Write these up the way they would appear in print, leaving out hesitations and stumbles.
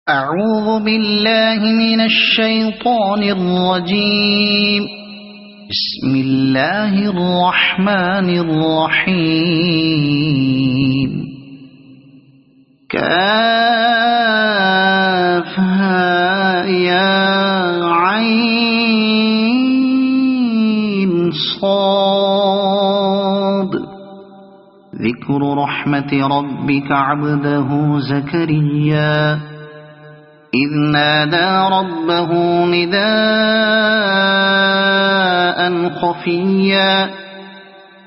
أعوذ بالله من الشيطان الرجيم. بسم الله الرحمن الرحيم. كافها يا عين صاد. ذكر رحمة ربك عبده زكريا إذ نادى ربه نداء خفيا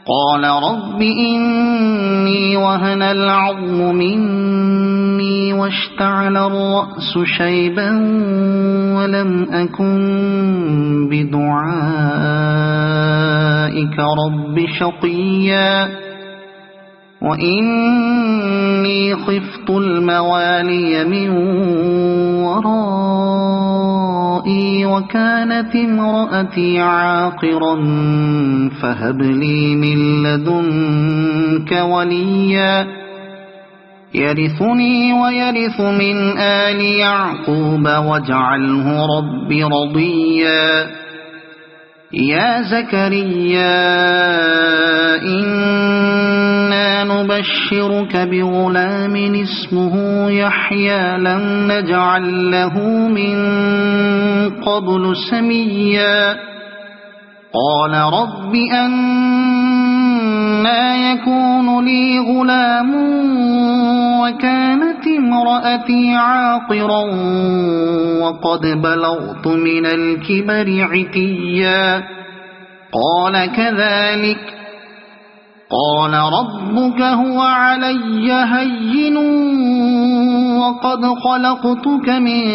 قال رب إني وهن العظم مني واشتعل الرأس شيبا ولم أكن بدعائك رب شقيا وإني خفت الموالي من ورائي وكانت امرأتي عاقرا فهب لي من لدنك وليا يرثني ويرث من آل يعقوب واجعله رب رضيا. يا زكريا إنا نبشرك بغلام اسمه يحيى لم نجعل له من قبل سميا قال رب أنى يكون لي غلام وكانت امرأتي عاقرا وقد بلغت من الكبر عتيا قال كذلك قال ربك هو علي هين وقد خلقتك من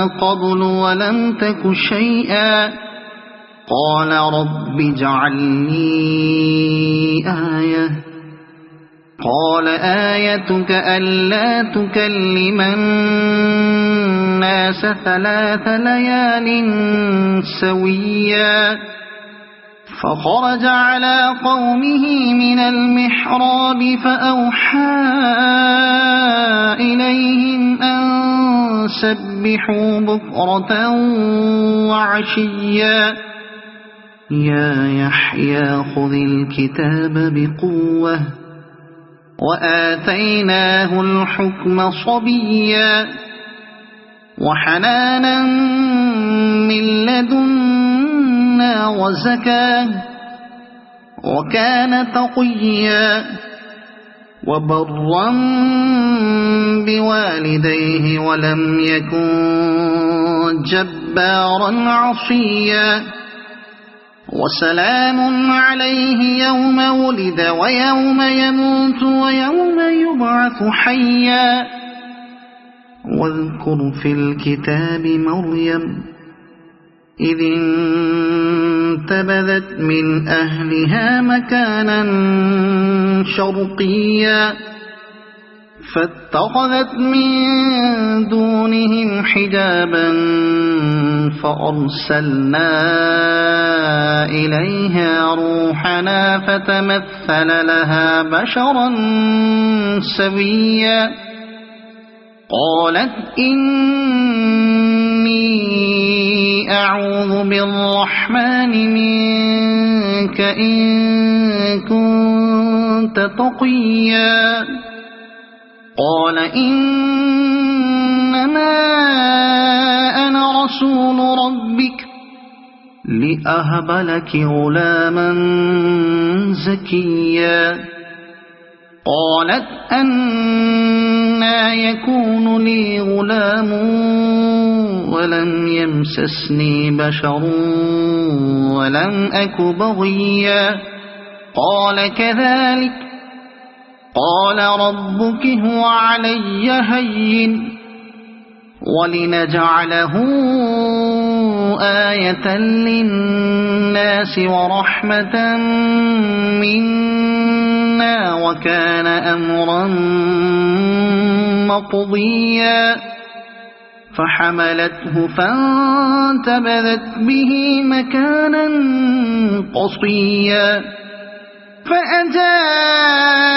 قبل ولم تك شيئا قال رب اجعل لي آية قال آيتك ألا تكلم الناس 3 ليال سويا فخرج على قومه من المحراب فأوحى إليهم أن سبحوا بكرة وعشيا يا يحيى خذ الكتاب بقوة وآتيناه الحكم صبيا وحنانا من لدنا وزكاة وكان تقيا وبرا بوالديه ولم يكن جبارا عصيا وسلام عليه يوم ولد ويوم يموت ويوم يبعث حيا واذكر في الكتاب مريم إذ انتبذت من أهلها مكانا شرقيا فاتخذت من دونهم حجابا فأرسلنا إليها روحنا فتمثل لها بشرا سويا قالت إني أعوذ بالرحمن منك إن كنت تقيا قال إنما أنا رسول ربك لأهب لك غلاما زكيا قالت أنى يكون لي غلام ولم يمسسني بشر ولم أك بغيا قال كذلك قال ربك هو علي هين ولنجعله آية للناس ورحمة منا وكان أمرا مقضيا فحملته فانتبذت به مكانا قصيا فأجاءها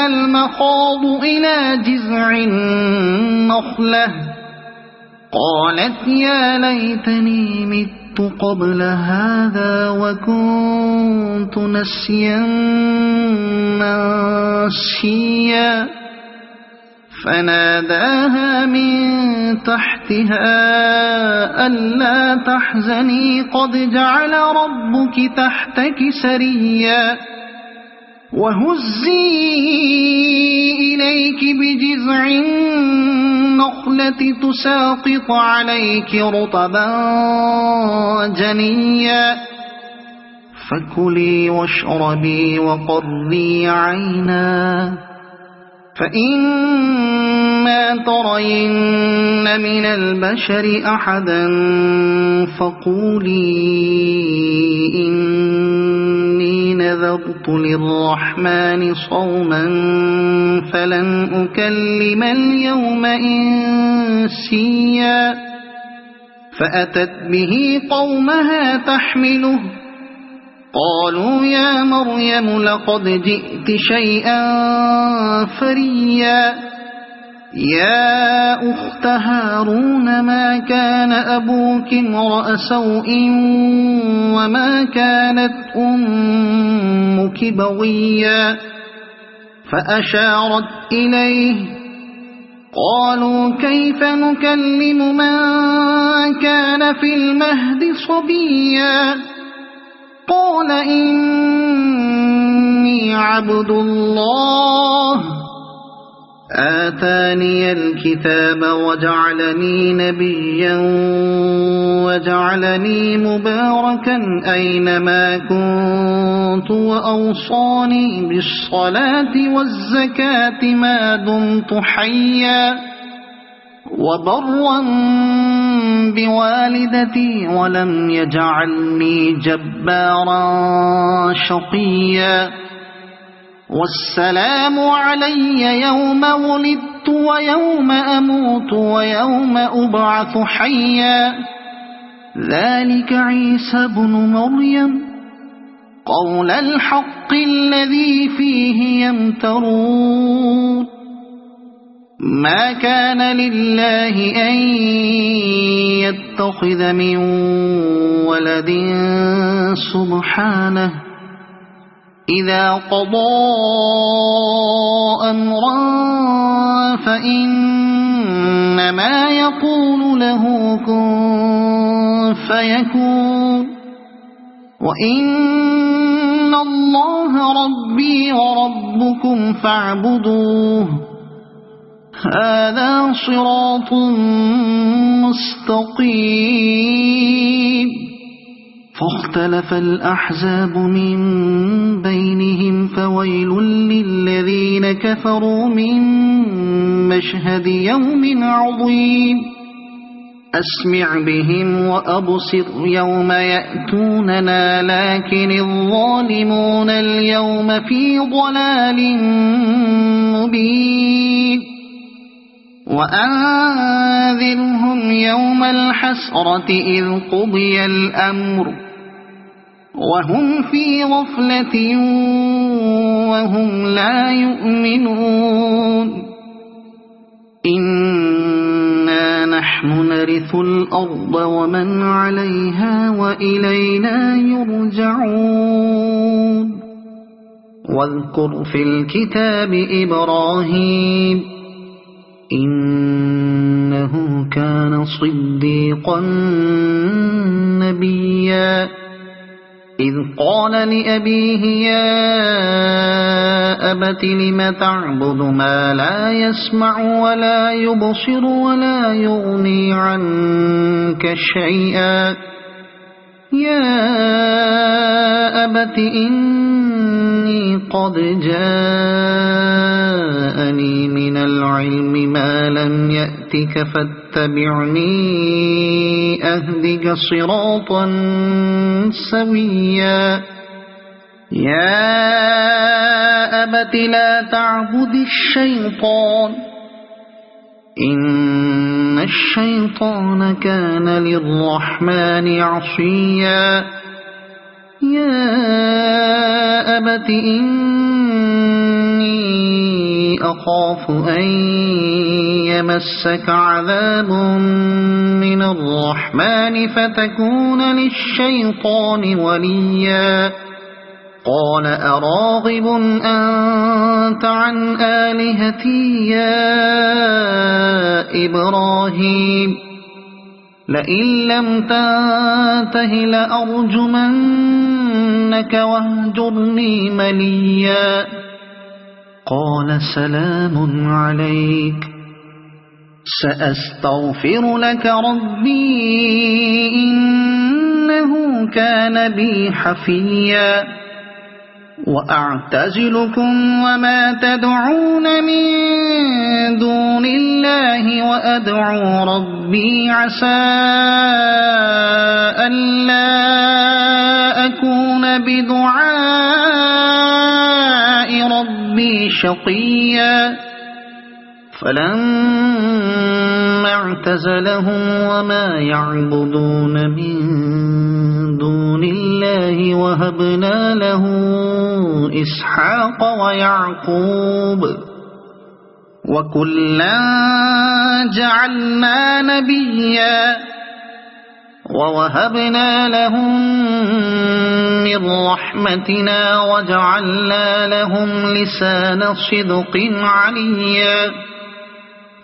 المخاض إلى جذع النخلة النخلة قالت يا ليتني مت قبل هذا وكنت نسيا منسيا فناداها من تحتها ألا تحزني قد جعل ربك تحتك سريا وهزي إليك بجذع النخلة تساقط عليك رطبا جنيا فكلي واشربي وقري عينا فإما ترين من البشر أحدا فقولي إني نذرت للرحمن صوما فلن أكلم اليوم إنسيا فأتت به قومها تحمله قالوا يا مريم لقد جئت شيئا فريا يا أخت هارون ما كان أبوك امرأ سوء وما كانت أمك بغيا فأشارت إليه قالوا كيف نكلم من كان في المهد صبيا قال إني عبد الله آتاني الكتاب وجعلني نبيا وجعلني مباركا أينما كنت وأوصاني بالصلاة والزكاة ما دمت حيا وبرا بوالدتي ولم يجعلني جبارا شقيا والسلام علي يوم ولدت ويوم أموت ويوم أبعث حيا ذلك عيسى بن مريم قول الحق الذي فيه يمترون ما كان لله أن يتخذ من ولد سبحانه إذا قضى أمرا فإنما يقول له كن فيكون وإن الله ربي وربكم فاعبدوه هذا صراط مستقيم فاختلف الأحزاب من بينهم فويل للذين كفروا من مشهد يوم عظيم أسمع بهم وأبصر يوم يأتوننا لكن الظالمون اليوم في ضلال مبين وأنذرهم يوم الحسرة إذ قضي الأمر وهم في غفلة وهم لا يؤمنون إنا نحن نرث الأرض ومن عليها وإلينا يرجعون واذكر في الكتاب إبراهيم إنه كان صديقا نبيا إذ قال لأبيه يا أبت لم تعبد ما لا يسمع ولا يبصر ولا يغني عنك شيئا يا أبت إني قد جاءني من العلم ما لم يأتك فاتبعني أهدك صراطا سويا يا أبت لا تعبد الشيطان إن الشيطان كان للرحمن عصيا يا أبت إني أخاف أن يمسك عذاب من الرحمن فتكون للشيطان وليا قال أراغب أنت عن آلهتي يا إبراهيم لئن لم تنته لأرجمنك واهجرني مليا قال سلام عليك سأستغفر لك ربي إنه كان بي حفيا وأعتزلكم وما تدعون من دون الله وأدعو ربي عسى ألا أكون بدعاء ربي شقيا فلما اعتزلهم وما يعبدون من دون الله وهبنا له إسحاق ويعقوب وكلا جعلنا نبيا ووهبنا لهم من رحمتنا وجعلنا لهم لسان صدق عليا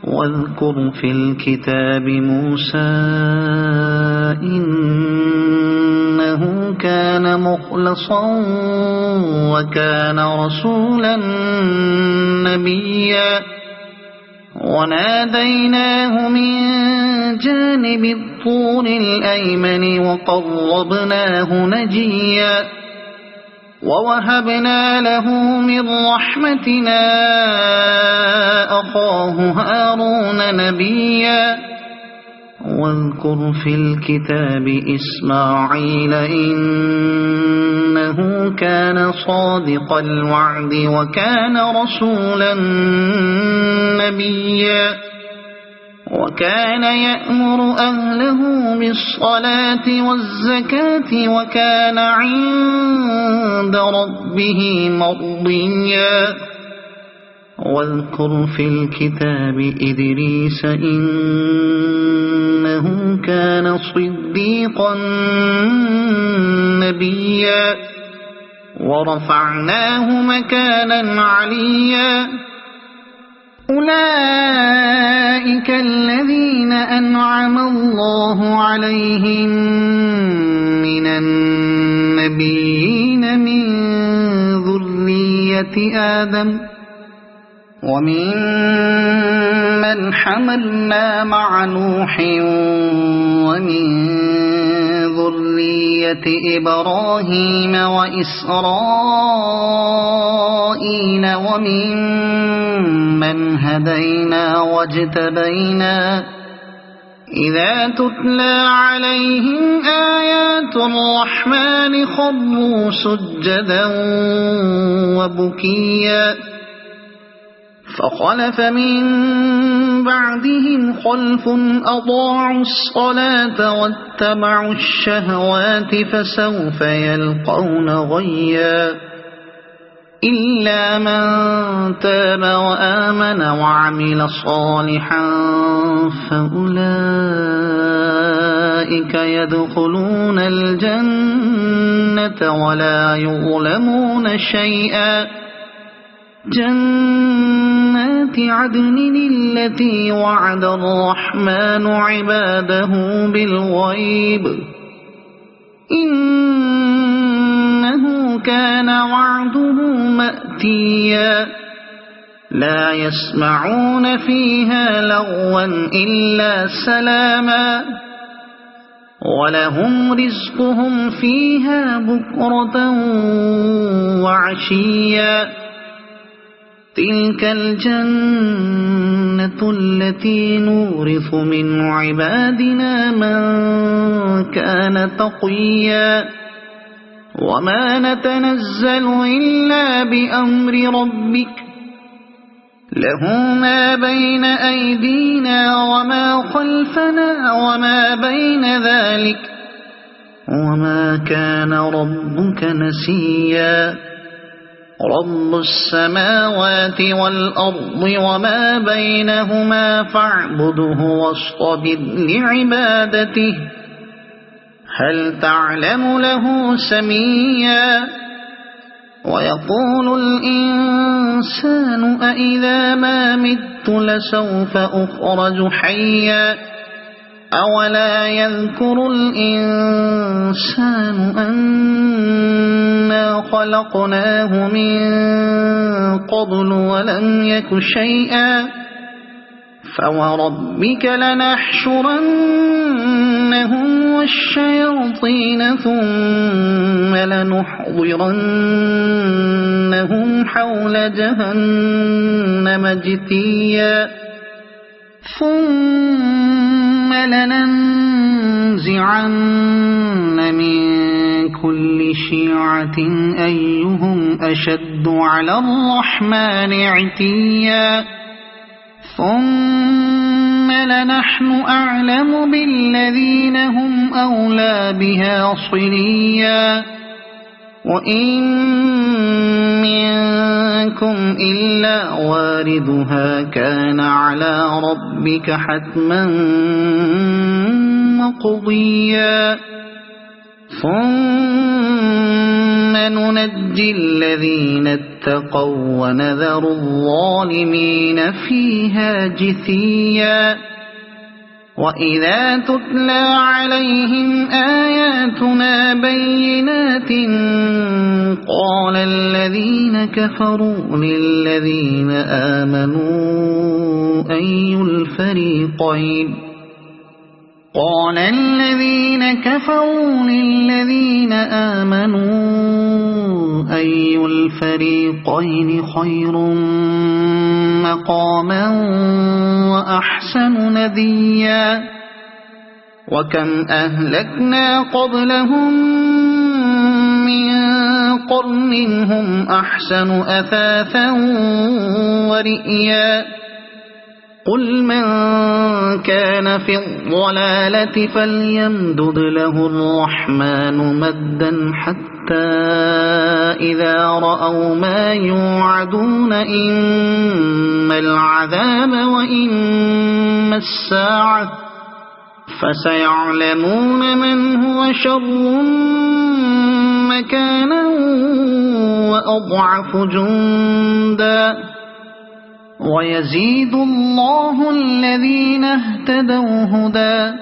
واذكر في الكتاب موسى إنه كان مخلصا وكان رسولا نبيا وناديناه من جانب الطور الأيمن وقربناه نجيا ووهبنا له من رحمتنا أخاه هارون نبيا واذكر في الكتاب إسماعيل إنه كان صادق الوعد وكان رسولا نبيا وكان يأمر أهله بالصلاة والزكاة وكان عند ربه مرضيا واذكر في الكتاب إدريس إنه كان صديقا نبيا ورفعناه مكانا عليا أولئك الذين أنعم الله عليهم من النبيين من ذرية آدم ومن من حملنا مع نوح ومن ذرية إبراهيم وإسرائيل ومن من هدينا واجتبينا إذا تتلى عليهم آيات الرحمن خروا سجدا وبكيا فخلف من بعدهم خلف أضاعوا الصلاة واتبعوا الشهوات فسوف يلقون غيا إلا من تاب وآمن وعمل صالحا فأولئك يدخلون الجنة ولا يظلمون شيئا جنات عدن التي وعد الرحمن عباده بالغيب إنه كان وعده مأتيا لا يسمعون فيها لغوا إلا سلاما ولهم رزقهم فيها بكرة وعشيا تلك الجنة التي نورث من عبادنا من كان تقيا وما نتنزل إلا بأمر ربك له ما بين أيدينا وما خلفنا وما بين ذلك وما كان ربك نسيا رب السماوات والأرض وما بينهما فاعبده واصطبر لعبادته هل تعلم له سميا ويقول الإنسان أإذا ما مت لسوف أخرج حيا أولا يذكر الإنسان أنا خلقناه من قبل ولم يك شيئا فوربك لنحشرنهم والشياطين ثم لنحضرنهم حول جهنم جثيا ثم لننزعن من كل شيعة أيهم أشد على الرحمن عتيا ثم لنحن أعلم بالذين هم أولى بها صليا وإن منكم إلا واردها كان على ربك حتما مقضيا ثم ننجي الذين اتقوا ونذر الظالمين فيها جثيا وإذا تتلى عليهم آياتنا بينات قال الذين كفروا للذين آمنوا أي الفريقين خير مقاما وأحسن نديا وكم أهلكنا قبلهم من قرن هم أحسن أثاثا ورئيا قل من كان في الضلالة فليمدد له الرحمن مدا حتى إذا رأوا ما يوعدون إما العذاب وإما الساعة فسيعلمون من هو شر مكانا وأضعف جندا ويزيد الله الذين اهتدوا هدى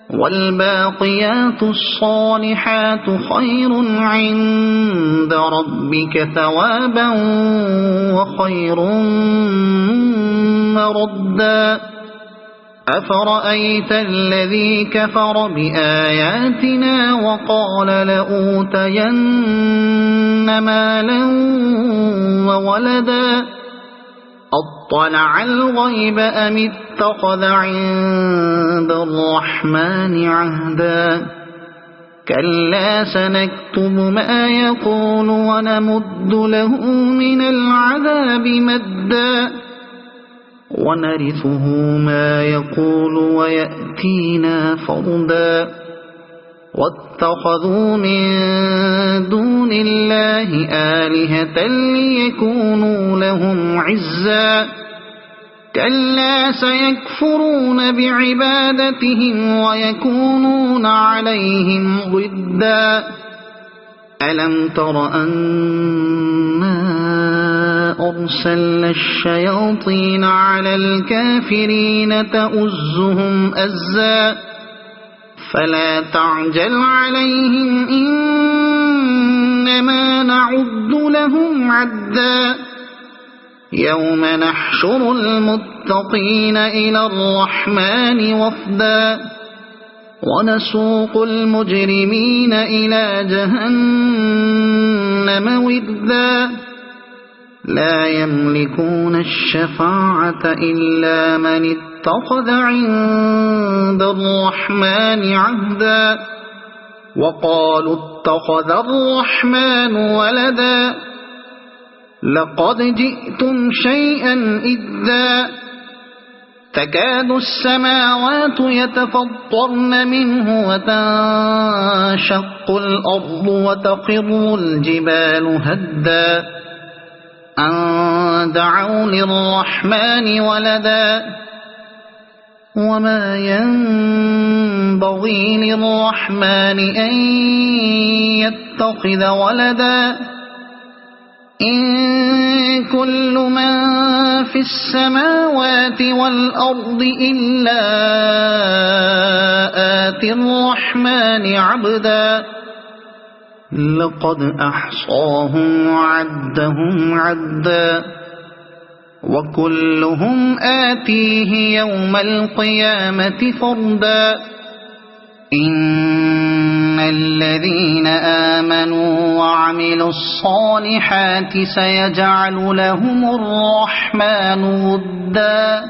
والباقيات الصالحات خير عند ربك ثوابا وخير مردا أفرأيت الذي كفر بآياتنا وقال لأوتين مالا وولدا أطلع الغيب أم اتخذ عند الرحمن عهدا كلا سنكتب ما يقول ونمد له من العذاب مدا ونرثه ما يقول ويأتينا فردا واتخذوا من دون الله آلهة ليكونوا لهم عزا كلا سيكفرون بعبادتهم ويكونون عليهم ضدا ألم تر أنا أرسلنا الشياطين على الكافرين تؤزهم أزا فلا تعجل عليهم إنما نعد لهم عدا يوم نحشر المتقين إلى الرحمن وفدا ونسوق المجرمين إلى جهنم وردا لا يملكون الشفاعة إلا من اتخذ عند الرحمن عهدا وقالوا اتخذ الرحمن ولدا لقد جئتم شيئا إدا تكاد السماوات يتفطرن منه وتنشق الأرض وتخر الجبال هدا أن دعوا للرحمن ولدا وما ينبغي للرحمن أن يتخذ ولدا إن كل من في السماوات والأرض إلا آتي الرحمن عبدا لقد أحصاهم وعدهم عدا وكلهم آتيه يوم القيامة فردا إن الذين آمنوا وعملوا الصالحات سيجعل لهم الرحمن ودا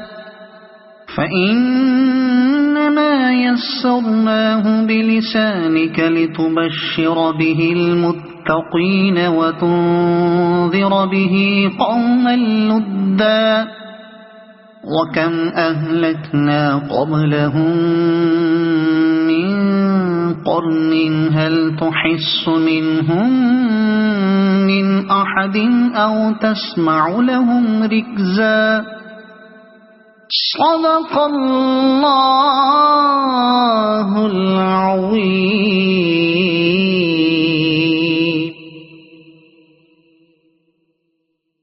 فإنما يسرناه بلسانك لتبشر به المتقين وتنذر به قوما لدا وكم أهلكنا قبلهم من قرن هل تحس منهم من أحد أو تسمع لهم ركزا صدق الله العظيم.